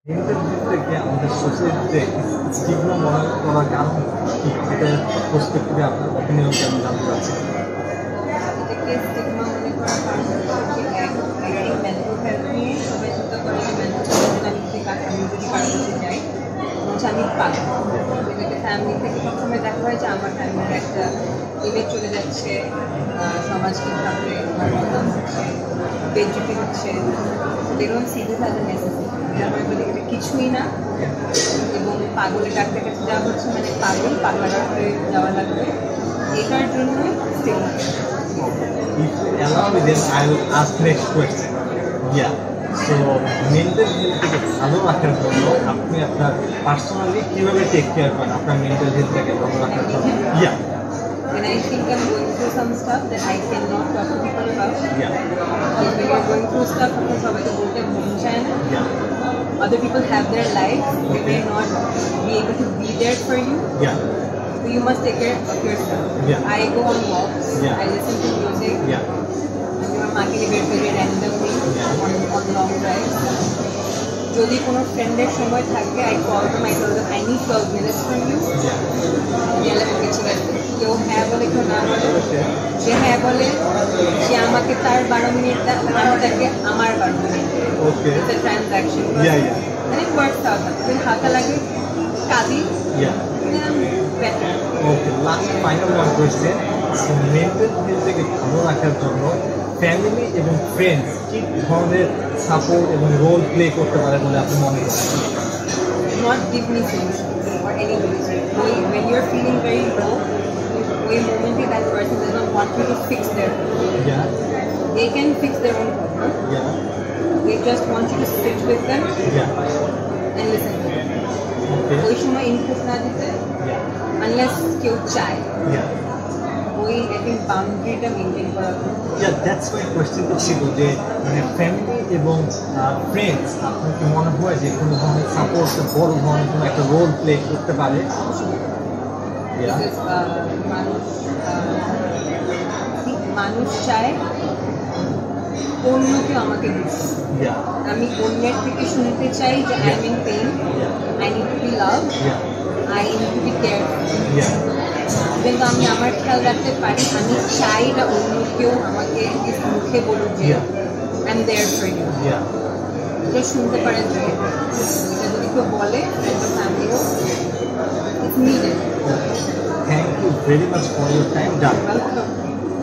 Mental হেলথটাকে আমাদের সোসাইটিতে stigma মনে করার কারণ কি? এটার পার্সপেক্টিভে আপনার অপিনিয়নটা আমি জানতে চাচ্ছি। এটাকে স্টিগমা মনে করার কারণ হচ্ছে যে রিগার্ডিং মেন্টাল হেলথ নিয়ে সবাই চিন্তা করে যে মেন্টাল হেলথ আমি যদি কারোর কাছে যাই হচ্ছে আমি পাবো। এটাকে ফ্যামিলি থেকে সবসময় দেখা হয় যে আমার ফ্যামিলির একটা ইমেজ চলে যাচ্ছে, সমাজ কিভাবে আমার বদনাম হচ্ছে, বেজ্জতি হচ্ছে, বেরোন সিধে তাদের নেসেসিটি আমার বলি এটা কিছুই না। এবং পাগলের ডাক্তার কাছে যাওয়া হচ্ছে মানে পাগলা ডাক্তারে যাওয়া লাগবে, এটার জন্যই stigma. If you allow me, then I will ask next question. Yeah. So mental হেলথটাকে ভালো রাখার জন্য আপনি আপনার পার্সোনালি কিভাবে টেক কেয়ার করেন আপনার মেন্টাল হেলথটাকে ভালো রাখার জন্য? Yeah. When I think I'm going through some stuff that I cannot talk to people about. Yeah. When you're going through stuff, আপনার সবাইকে বলতে মন চায় না। Yeah. Other people have their lives, they may not be able to be there for you. Yeah. So you must take care of yourself. Yeah. I go on walks, Yeah. I listen to music. Yeah. আমি আমার মাকে বের করে randomly on long drives. যদি কোনো ফ্রেন্ডের সময় থাকে I call them, I tell them I need 12 minutes from you. Yeah. গেলে ওকে ঠিক আছে, কেউ হ্যাঁ বলে কেউ না বলে। সে হ্যাঁ বলে সে আমাকে তার 12 মিনিট দেয়, আমি তাকে আমার 12 মিনিট দেই। Okay. It's a transaction. Yeah, yeah. And it works out. When হাতা লাগে কাঁদি, Yeah. then I'm better. Okay, last final one question. So mental হেলথটাকে ভালো রাখার জন্য ফ্যামিলি এবং ফ্রেন্ডস কি ধরনের সাপোর্ট এবং রোল প্লে করতে পারে বলে আপনি মনে করেন? Not give me solutions or any solution. When you're feeling very low, ওই মোমেন্টে that person does not want you to fix their problem. Yeah. They can fix their own problem. Yeah. They just want you to sit with them Yeah. and listen to them. Okay. ওই সময় input না দিতে Yeah. unless কেউ চায়, Yeah. ওই I think বাউন্ডারিটা maintain করা উচিত। Yeah, that's my question ছিল যে মানে ফ্যামিলি এবং ফ্রেন্ডস আপনার কি মনে হয় যে কোনো ধরনের সাপোর্ট বড় ধরনের কোনো একটা রোল প্লে করতে পারে? Yeah. Because, মানুষ চায় অন্য কেউ আমাকে দিচ্ছে। Yeah. আমি অন্যের থেকে শুনতে চাই যে I am in pain, I need to be love, Yeah. I need to be care. Yeah. কিন্তু আমি আমার খেয়াল রাখতে পারি, আমি চাই না অন্য কেউ আমাকে মুখে বলুক যে Yeah. I am there for you. Yeah. এটা শুনতে পারে যে এটা যদি কেউ বলে ফ্রেন্ড ও ফ্যামিলিও it's needed. Thank you very much for your time. Done. Welcome.